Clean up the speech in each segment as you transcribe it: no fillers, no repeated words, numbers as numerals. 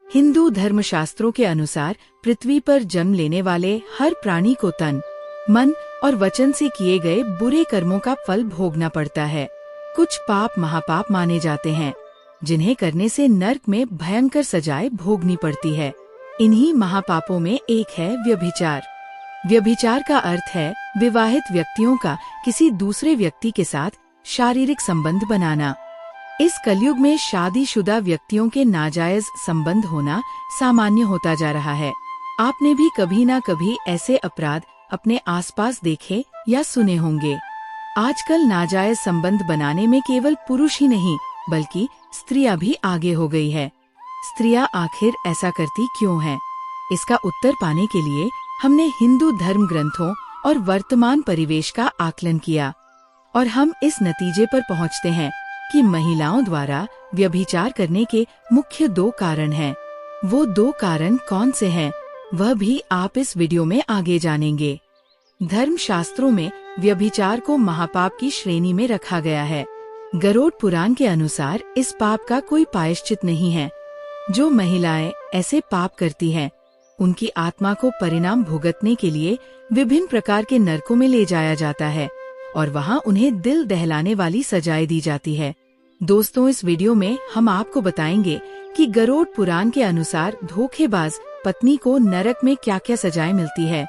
हिंदू धर्मशास्त्रों के अनुसार पृथ्वी पर जन्म लेने वाले हर प्राणी को तन, मन और वचन से किए गए बुरे कर्मों का फल भोगना पड़ता है। कुछ पाप महापाप माने जाते हैं, जिन्हें करने से नर्क में भयंकर सजाएं भोगनी पड़ती है। इन्हीं महापापों में एक है व्यभिचार। व्यभिचार का अर्थ है विवाहित व्यक्तियों का किसी दूसरे व्यक्ति के साथ शारीरिक संबंध बनाना। इस कलयुग में शादीशुदा व्यक्तियों के नाजायज संबंध होना सामान्य होता जा रहा है। आपने भी कभी न कभी ऐसे अपराध अपने आसपास देखे या सुने होंगे। आजकल नाजायज संबंध बनाने में केवल पुरुष ही नहीं बल्कि स्त्रियां भी आगे हो गई है। स्त्रियां आखिर ऐसा करती क्यों हैं? इसका उत्तर पाने के लिए हमने हिंदू धर्म ग्रंथों और वर्तमान परिवेश का आकलन किया और हम इस नतीजे पर पहुंचते हैं कि महिलाओं द्वारा व्यभिचार करने के मुख्य 2 कारण हैं। वो 2 कारण कौन से हैं, वह भी आप इस वीडियो में आगे जानेंगे। धर्म शास्त्रों में व्यभिचार को महापाप की श्रेणी में रखा गया है। गरुड़ पुराण के अनुसार इस पाप का कोई प्रायश्चित नहीं है। जो महिलाएं ऐसे पाप करती हैं, उनकी आत्मा को परिणाम भुगतने के लिए विभिन्न प्रकार के नरकों में ले जाया जाता है और वहां उन्हें दिल दहलाने वाली सजाएं दी जाती है। दोस्तों, इस वीडियो में हम आपको बताएंगे कि गरुड़ पुराण के अनुसार धोखेबाज पत्नी को नरक में क्या क्या सजाएं मिलती है।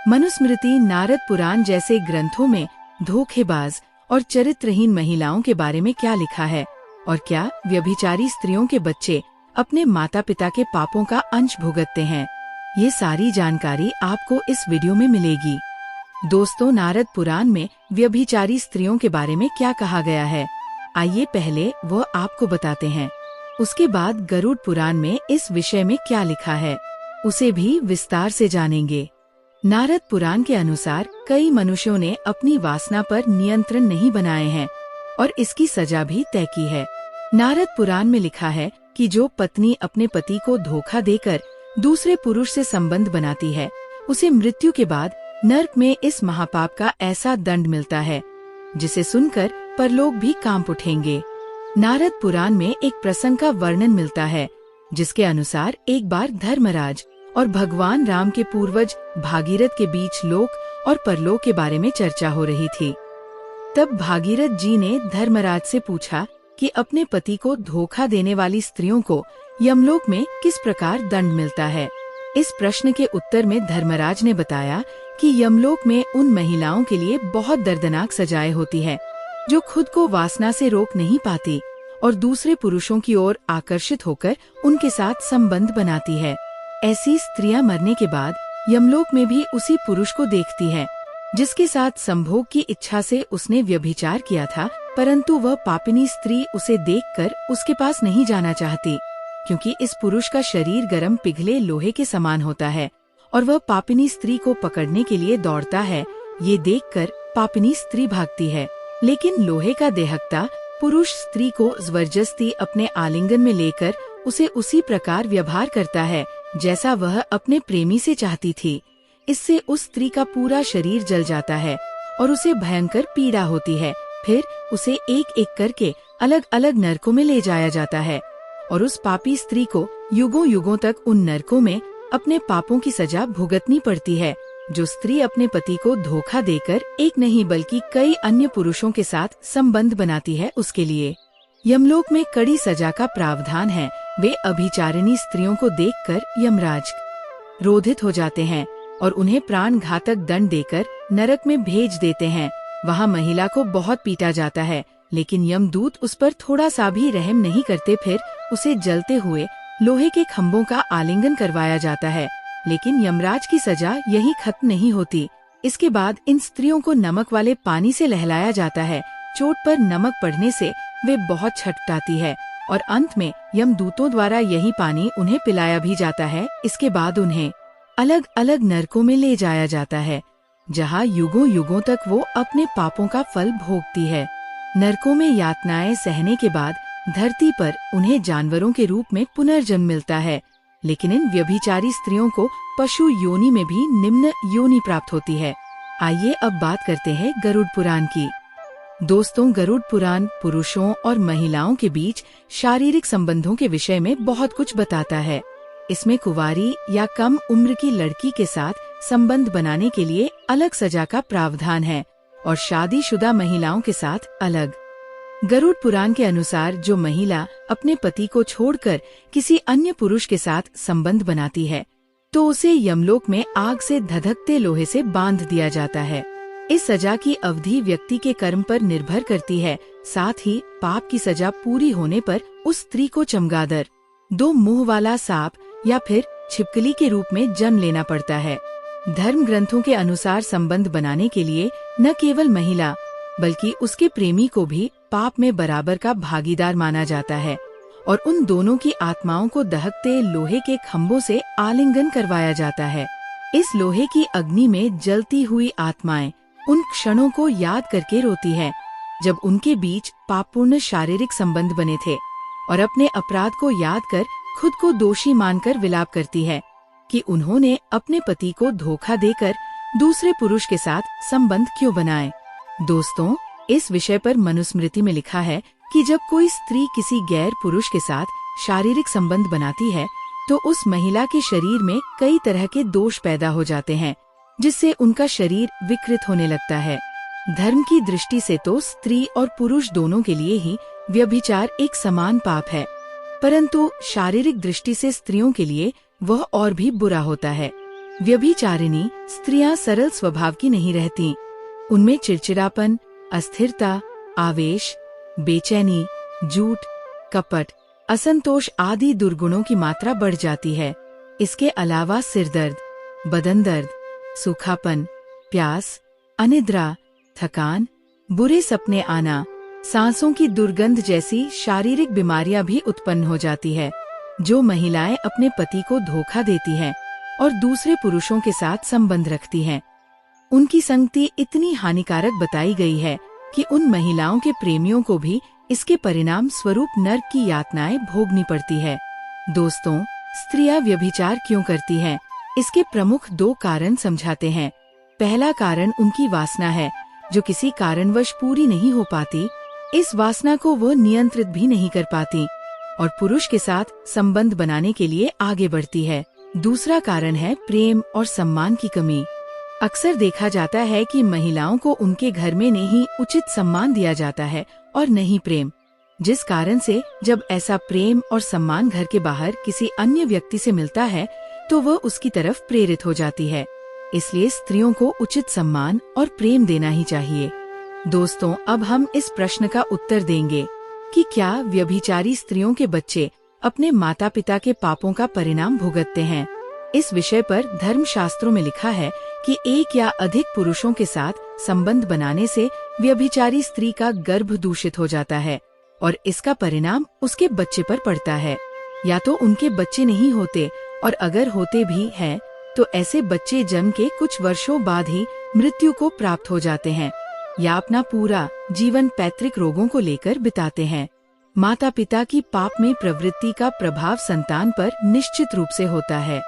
मनुस्मृति, नारद पुराण जैसे ग्रंथों में धोखेबाज और चरित्रहीन महिलाओं के बारे में क्या लिखा है और क्या व्यभिचारी स्त्रियों के बच्चे अपने माता पिता के पापों का अंश भुगतते हैं। ये सारी जानकारी आपको इस वीडियो में मिलेगी। दोस्तों, नारद पुराण में व्यभिचारी स्त्रियों के बारे में क्या कहा गया है, आइए पहले वो आपको बताते हैं। उसके बाद गरुड़ पुराण में इस विषय में क्या लिखा है, उसे भी विस्तार से जानेंगे। नारद पुराण के अनुसार कई मनुष्यों ने अपनी वासना पर नियंत्रण नहीं बनाए हैं और इसकी सजा भी तय की है। नारद पुराण में लिखा है कि जो पत्नी अपने पति को धोखा देकर दूसरे पुरुष से संबंध बनाती है, उसे मृत्यु के बाद नर्क में इस महापाप का ऐसा दंड मिलता है जिसे सुनकर परलोक भी कांप उठेंगे। नारद पुराण में एक प्रसंग का वर्णन मिलता है जिसके अनुसार एक बार धर्मराज और भगवान राम के पूर्वज भागीरथ के बीच लोक और परलोक के बारे में चर्चा हो रही थी। तब भागीरथ जी ने धर्मराज से पूछा कि अपने पति को धोखा देने वाली स्त्रियों को यमलोक में किस प्रकार दंड मिलता है। इस प्रश्न के उत्तर में धर्मराज ने बताया कि यमलोक में उन महिलाओं के लिए बहुत दर्दनाक सजाएं होती है जो खुद को वासना से रोक नहीं पाती और दूसरे पुरुषों की ओर आकर्षित होकर उनके साथ संबंध बनाती है। ऐसी स्त्रियां मरने के बाद यमलोक में भी उसी पुरुष को देखती है जिसके साथ संभोग की इच्छा से उसने व्यभिचार किया था, परंतु वह पापिनी स्त्री उसे देखकर उसके पास नहीं जाना चाहती क्योंकि इस पुरुष का शरीर गर्म पिघले लोहे के समान होता है और वह पापिनी स्त्री को पकड़ने के लिए दौड़ता है। ये देखकर पापिनी स्त्री भागती है, लेकिन लोहे का देहकता पुरुष स्त्री को जबरदस्ती अपने आलिंगन में लेकर उसे उसी प्रकार व्यवहार करता है जैसा वह अपने प्रेमी से चाहती थी। इससे उस स्त्री का पूरा शरीर जल जाता है और उसे भयंकर पीड़ा होती है। फिर उसे एक एक करके अलग अलग नरकों में ले जाया जाता है और उस पापी स्त्री को युगों युगों तक उन नरकों में अपने पापों की सजा भुगतनी पड़ती है। जो स्त्री अपने पति को धोखा देकर एक नहीं बल्कि कई अन्य पुरुषों के साथ संबंध बनाती है, उसके लिए यमलोक में कड़ी सजा का प्रावधान है। वे अभिचारिणी स्त्रियों को देखकर यमराज क्रोधित हो जाते हैं और उन्हें प्राण घातक दंड देकर नरक में भेज देते हैं। वहाँ महिला को बहुत पीटा जाता है, लेकिन यमदूत उस पर थोड़ा सा भी रहम नहीं करते। फिर उसे जलते हुए लोहे के खम्भों का आलिंगन करवाया जाता है, लेकिन यमराज की सजा यही खत्म नहीं होती। इसके बाद इन स्त्रियों को नमक वाले पानी से नहलाया जाता है। चोट पर नमक पड़ने से वे बहुत छटपटाती है और अंत में यमदूतों द्वारा यही पानी उन्हें पिलाया भी जाता है। इसके बाद उन्हें अलग अलग नरकों में ले जाया जाता है जहाँ युगों युगों तक वो अपने पापों का फल भोगती है। नरकों में यातनाएं सहने के बाद धरती पर उन्हें जानवरों के रूप में पुनर्जन्म मिलता है, लेकिन इन व्यभिचारी स्त्रियों को पशु योनि में भी निम्न योनि प्राप्त होती है। आइए अब बात करते हैं गरुड़ पुराण की। दोस्तों, गरुड़ पुराण पुरुषों और महिलाओं के बीच शारीरिक संबंधों के विषय में बहुत कुछ बताता है। इसमें कुंवारी या कम उम्र की लड़की के साथ संबंध बनाने के लिए अलग सजा का प्रावधान है और शादीशुदा महिलाओं के साथ अलग। गरुड़ पुराण के अनुसार जो महिला अपने पति को छोड़कर किसी अन्य पुरुष के साथ संबंध बनाती है तो उसे यमलोक में आग से धधकते लोहे से बांध दिया जाता है। इस सजा की अवधि व्यक्ति के कर्म पर निर्भर करती है। साथ ही पाप की सजा पूरी होने पर उस स्त्री को चमगादड़, 2 मुंह वाला सांप या फिर छिपकली के रूप में जन्म लेना पड़ता है। धर्म ग्रंथों के अनुसार संबंध बनाने के लिए न केवल महिला बल्कि उसके प्रेमी को भी पाप में बराबर का भागीदार माना जाता है और उन दोनों की आत्माओं को दहकते लोहे के खम्भों से आलिंगन करवाया जाता है। इस लोहे की अग्नि में जलती हुई आत्माएं उन क्षणों को याद करके रोती है जब उनके बीच पापपूर्ण शारीरिक संबंध बने थे और अपने अपराध को याद कर खुद को दोषी मानकर विलाप करती है कि उन्होंने अपने पति को धोखा देकर दूसरे पुरुष के साथ संबंध क्यों बनाए। दोस्तों, इस विषय पर मनुस्मृति में लिखा है कि जब कोई स्त्री किसी गैर पुरुष के साथ शारीरिक संबंध बनाती है तो उस महिला के शरीर में कई तरह के दोष पैदा हो जाते हैं जिससे उनका शरीर विकृत होने लगता है। धर्म की दृष्टि से तो स्त्री और पुरुष दोनों के लिए ही व्यभिचार एक समान पाप है, परंतु शारीरिक दृष्टि से स्त्रियों के लिए वह और भी बुरा होता है। व्यभिचारिणी स्त्रियां सरल स्वभाव की नहीं रहती। उनमें चिड़चिड़ापन, अस्थिरता, आवेश, बेचैनी, झूठ, कपट, असंतोष आदि दुर्गुणों की मात्रा बढ़ जाती है। इसके अलावा सिरदर्द, बदन दर्द, सूखापन, प्यास, अनिद्रा, थकान, बुरे सपने आना, सांसों की दुर्गंध जैसी शारीरिक बीमारियां भी उत्पन्न हो जाती है। जो महिलाएं अपने पति को धोखा देती हैं और दूसरे पुरुषों के साथ संबंध रखती हैं, उनकी संगति इतनी हानिकारक बताई गई है कि उन महिलाओं के प्रेमियों को भी इसके परिणाम स्वरूप नरक की यातनाएं भोगनी पड़ती है। दोस्तों, स्त्रियां व्यभिचार क्यों करती हैं? इसके प्रमुख 2 कारण समझाते हैं। पहला कारण उनकी वासना है जो किसी कारणवश पूरी नहीं हो पाती। इस वासना को वो नियंत्रित भी नहीं कर पाती और पुरुष के साथ संबंध बनाने के लिए आगे बढ़ती है। दूसरा कारण है प्रेम और सम्मान की कमी। अक्सर देखा जाता है कि महिलाओं को उनके घर में नहीं उचित सम्मान दिया जाता है और नहीं प्रेम, जिस कारण से जब ऐसा प्रेम और सम्मान घर के बाहर किसी अन्य व्यक्ति से मिलता है तो वह उसकी तरफ प्रेरित हो जाती है। इसलिए स्त्रियों को उचित सम्मान और प्रेम देना ही चाहिए। दोस्तों, अब हम इस प्रश्न का उत्तर देंगे कि क्या व्यभिचारी स्त्रियों के बच्चे अपने माता पिता के पापों का परिणाम भुगतते हैं? इस विषय पर धर्मशास्त्रों में लिखा है कि 1 या अधिक पुरुषों के साथ संबंध बनाने से व्यभिचारी स्त्री का गर्भ दूषित हो जाता है और इसका परिणाम उसके बच्चे पर पड़ता है। या तो उनके बच्चे नहीं होते और अगर होते भी हैं तो ऐसे बच्चे जन्म के कुछ वर्षों बाद ही मृत्यु को प्राप्त हो जाते हैं या अपना पूरा जीवन पैतृक रोगों को लेकर बिताते हैं। माता पिता की पाप में प्रवृत्ति का प्रभाव संतान पर निश्चित रूप से होता है।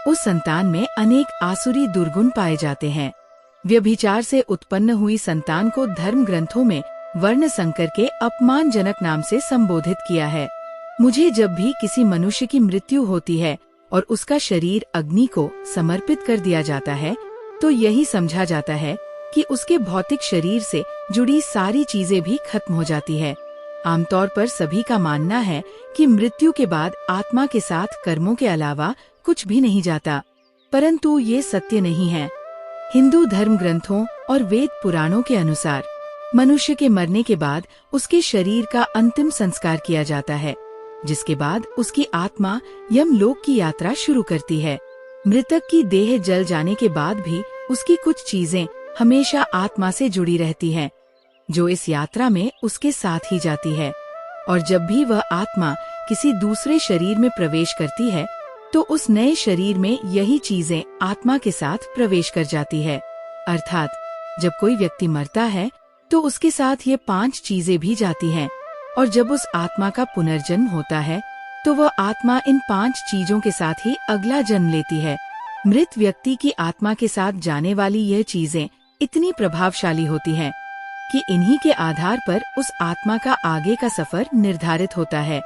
उस संतान में अनेक आसुरी दुर्गुण पाए जाते हैं। व्यभिचार से उत्पन्न हुई संतान को धर्म ग्रंथों में वर्ण संकर के अपमानजनक नाम से संबोधित किया है। मुझे जब भी किसी मनुष्य की मृत्यु होती है और उसका शरीर अग्नि को समर्पित कर दिया जाता है तो यही समझा जाता है कि उसके भौतिक शरीर से जुड़ी सारी चीजें भी खत्म हो जाती है। आमतौर पर सभी का मानना है कि मृत्यु के बाद आत्मा के साथ कर्मों के अलावा कुछ भी नहीं जाता, परंतु ये सत्य नहीं है। हिंदू धर्म ग्रंथों और वेद पुराणों के अनुसार मनुष्य के मरने के बाद उसके शरीर का अंतिम संस्कार किया जाता है, जिसके बाद उसकी आत्मा यमलोक की यात्रा शुरू करती है। मृतक की देह जल जाने के बाद भी उसकी कुछ चीजें हमेशा आत्मा से जुड़ी रहती हैं, जो इस यात्रा में उसके साथ ही जाती है। और जब भी वह आत्मा किसी दूसरे शरीर में प्रवेश करती है तो उस नए शरीर में यही चीजें आत्मा के साथ प्रवेश कर जाती है। अर्थात जब कोई व्यक्ति मरता है तो उसके साथ ये 5 चीजें भी जाती हैं और जब उस आत्मा का पुनर्जन्म होता है तो वह आत्मा इन 5 चीजों के साथ ही अगला जन्म लेती है। मृत व्यक्ति की आत्मा के साथ जाने वाली यह चीजें इतनी प्रभावशाली होती हैं कि इन्हीं के आधार पर उस आत्मा का आगे का सफर निर्धारित होता है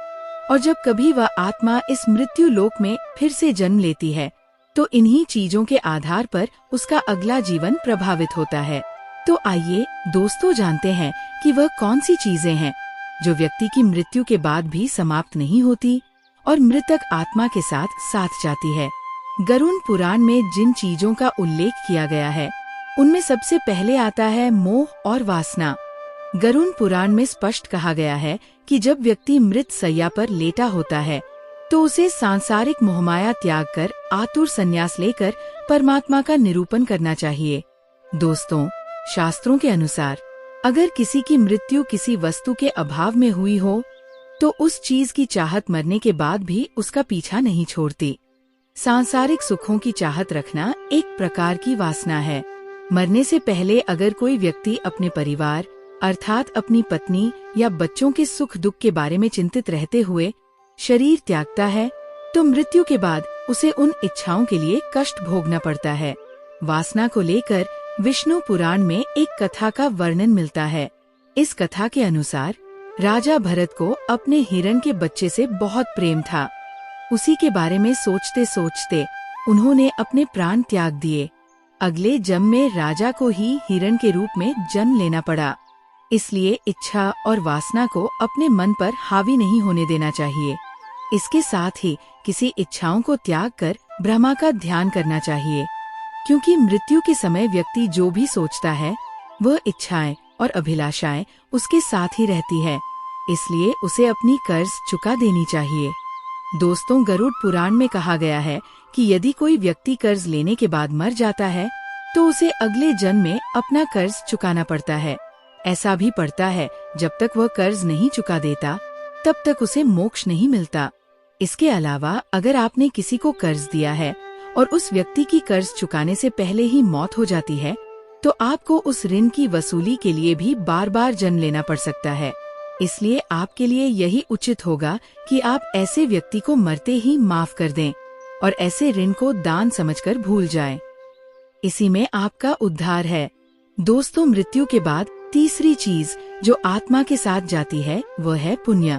और जब कभी वह आत्मा इस मृत्यु लोक में फिर से जन्म लेती है तो इन्हीं चीजों के आधार पर उसका अगला जीवन प्रभावित होता है। तो आइए दोस्तों जानते हैं कि वह कौन सी चीजें हैं जो व्यक्ति की मृत्यु के बाद भी समाप्त नहीं होती और मृतक आत्मा के साथ साथ जाती है। गरुड़ पुराण में जिन चीजों का उल्लेख किया गया है उनमें सबसे पहले आता है मोह और वासना। गरुड़ पुराण में स्पष्ट कहा गया है कि जब व्यक्ति मृत सैया पर लेटा होता है तो उसे सांसारिक मोहमाया त्याग कर आतुर संन्यास लेकर परमात्मा का निरूपण करना चाहिए। दोस्तों, शास्त्रों के अनुसार अगर किसी की मृत्यु किसी वस्तु के अभाव में हुई हो तो उस चीज की चाहत मरने के बाद भी उसका पीछा नहीं छोड़ती। सांसारिक सुखों की चाहत रखना एक प्रकार की वासना है। मरने से पहले अगर कोई व्यक्ति अपने परिवार अर्थात अपनी पत्नी या बच्चों के सुख दुख के बारे में चिंतित रहते हुए शरीर त्यागता है तो मृत्यु के बाद उसे उन इच्छाओं के लिए कष्ट भोगना पड़ता है। वासना को लेकर विष्णु पुराण में एक कथा का वर्णन मिलता है। इस कथा के अनुसार राजा भरत को अपने हिरण के बच्चे से बहुत प्रेम था। उसी के बारे में सोचते सोचते उन्होंने अपने प्राण त्याग दिए। अगले जन्म में राजा को ही हिरण के रूप में जन्म लेना पड़ा। इसलिए इच्छा और वासना को अपने मन पर हावी नहीं होने देना चाहिए। इसके साथ ही किसी इच्छाओं को त्याग कर ब्रह्मा का ध्यान करना चाहिए, क्योंकि मृत्यु के समय व्यक्ति जो भी सोचता है वह इच्छाएं और अभिलाषाएं उसके साथ ही रहती है। इसलिए उसे अपनी कर्ज चुका देनी चाहिए। दोस्तों, गरुड़ पुराण में कहा गया है कि यदि कोई व्यक्ति कर्ज लेने के बाद मर जाता है तो उसे अगले जन्म में अपना कर्ज चुकाना पड़ता है। ऐसा भी पड़ता है जब तक वह कर्ज नहीं चुका देता तब तक उसे मोक्ष नहीं मिलता। इसके अलावा अगर आपने किसी को कर्ज दिया है और उस व्यक्ति की कर्ज चुकाने से पहले ही मौत हो जाती है तो आपको उस ऋण की वसूली के लिए भी बार बार जन्म लेना पड़ सकता है। इसलिए आपके लिए यही उचित होगा कि आप ऐसे व्यक्ति को मरते ही माफ कर दें और ऐसे ऋण को दान समझकर भूल जाएं। इसी में आपका उद्धार है। दोस्तों, मृत्यु के बाद तीसरी चीज जो आत्मा के साथ जाती है वह है पुण्य।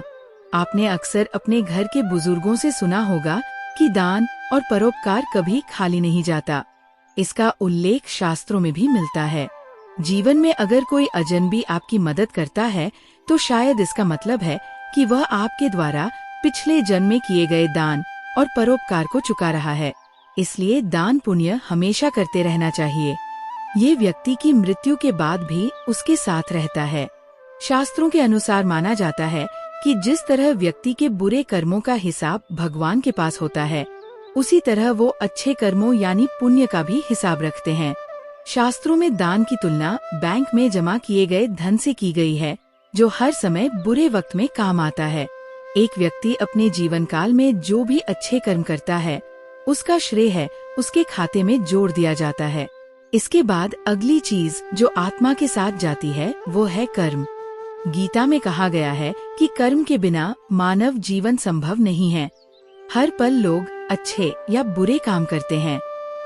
आपने अक्सर अपने घर के बुजुर्गों से सुना होगा कि दान और परोपकार कभी खाली नहीं जाता। इसका उल्लेख शास्त्रों में भी मिलता है। जीवन में अगर कोई अजनबी आपकी मदद करता है तो शायद इसका मतलब है कि वह आपके द्वारा पिछले जन्म में किए गए दान और परोपकार को चुका रहा है। इसलिए दान पुण्य हमेशा करते रहना चाहिए। ये व्यक्ति की मृत्यु के बाद भी उसके साथ रहता है। शास्त्रों के अनुसार माना जाता है कि जिस तरह व्यक्ति के बुरे कर्मों का हिसाब भगवान के पास होता है, उसी तरह वो अच्छे कर्मों यानी पुण्य का भी हिसाब रखते हैं। शास्त्रों में दान की तुलना बैंक में जमा किए गए धन से की गई है, जो हर समय बुरे वक्त में काम आता है। एक व्यक्ति अपने जीवन काल में जो भी अच्छे कर्म करता है, उसका श्रेय है उसके खाते में जोड़ दिया जाता है। इसके बाद अगली चीज जो आत्मा के साथ जाती है वो है कर्म। गीता में कहा गया है कि कर्म के बिना मानव जीवन संभव नहीं है। हर पल लोग अच्छे या बुरे काम करते हैं।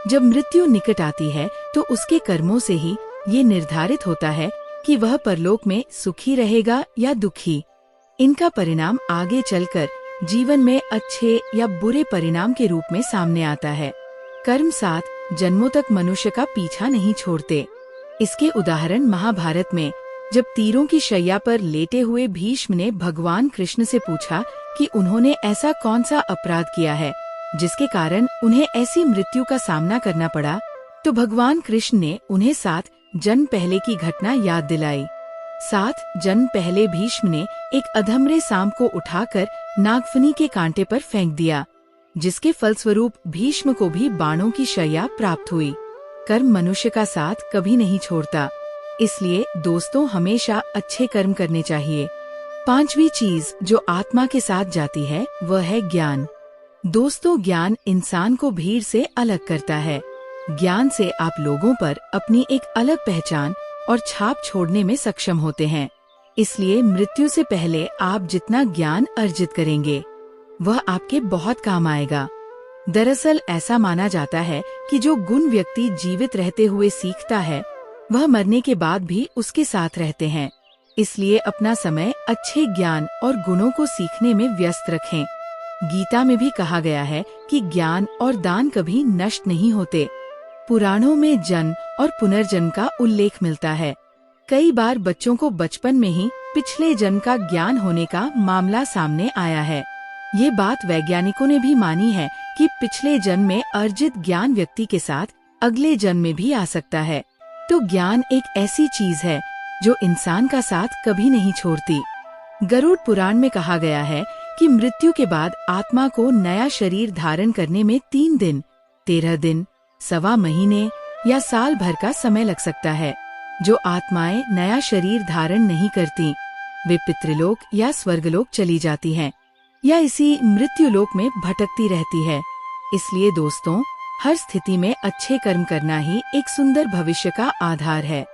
जब मृत्यु निकट आती है तो उसके कर्मों से ही ये निर्धारित होता है कि वह परलोक में सुखी रहेगा या दुखी। इनका परिणाम आगे चलकर जीवन में अच्छे या बुरे परिणाम के रूप में सामने आता है। कर्म 7 जन्मों तक मनुष्य का पीछा नहीं छोड़ते। इसके उदाहरण महाभारत में जब तीरों की शैया पर लेटे हुए भीष्म ने भगवान कृष्ण से पूछा कि उन्होंने ऐसा कौन सा अपराध किया है जिसके कारण उन्हें ऐसी मृत्यु का सामना करना पड़ा, तो भगवान कृष्ण ने उन्हें 7 जन्म पहले की घटना याद दिलाई। 7 जन्म पहले भीष्म ने एक अधमरे सांप को उठाकर नागफनी के कांटे पर फेंक दिया, जिसके फलस्वरूप भीष्म को भी बाणों की शैया प्राप्त हुई। कर्म मनुष्य का साथ कभी नहीं छोड़ता, इसलिए दोस्तों हमेशा अच्छे कर्म करने चाहिए। 5वीं चीज जो आत्मा के साथ जाती है वह है ज्ञान। दोस्तों, ज्ञान इंसान को भीड़ से अलग करता है। ज्ञान से आप लोगों पर अपनी एक अलग पहचान और छाप छोड़ने में सक्षम होते हैं। इसलिए मृत्यु से पहले आप जितना ज्ञान अर्जित करेंगे वह आपके बहुत काम आएगा। दरअसल ऐसा माना जाता है कि जो गुण व्यक्ति जीवित रहते हुए सीखता है वह मरने के बाद भी उसके साथ रहते हैं। इसलिए अपना समय अच्छे ज्ञान और गुणों को सीखने में व्यस्त रखें। गीता में भी कहा गया है कि ज्ञान और दान कभी नष्ट नहीं होते। पुराणों में जन्म और पुनर्जन्म का उल्लेख मिलता है। कई बार बच्चों को बचपन में ही पिछले जन्म का ज्ञान होने का मामला सामने आया है। ये बात वैज्ञानिकों ने भी मानी है कि पिछले जन्म में अर्जित ज्ञान व्यक्ति के साथ अगले जन्म में भी आ सकता है। तो ज्ञान एक ऐसी चीज है जो इंसान का साथ कभी नहीं छोड़ती। गरुड़ पुराण में कहा गया है कि मृत्यु के बाद आत्मा को नया शरीर धारण करने में 3 दिन, 13 दिन, सवा महीने या साल भर का समय लग सकता है। जो आत्माएं नया शरीर धारण नहीं करती, वे पितृलोक या स्वर्गलोक चली जाती हैं या इसी मृत्युलोक में भटकती रहती है। इसलिए दोस्तों, हर स्थिति में अच्छे कर्म करना ही एक सुंदर भविष्य का आधार है।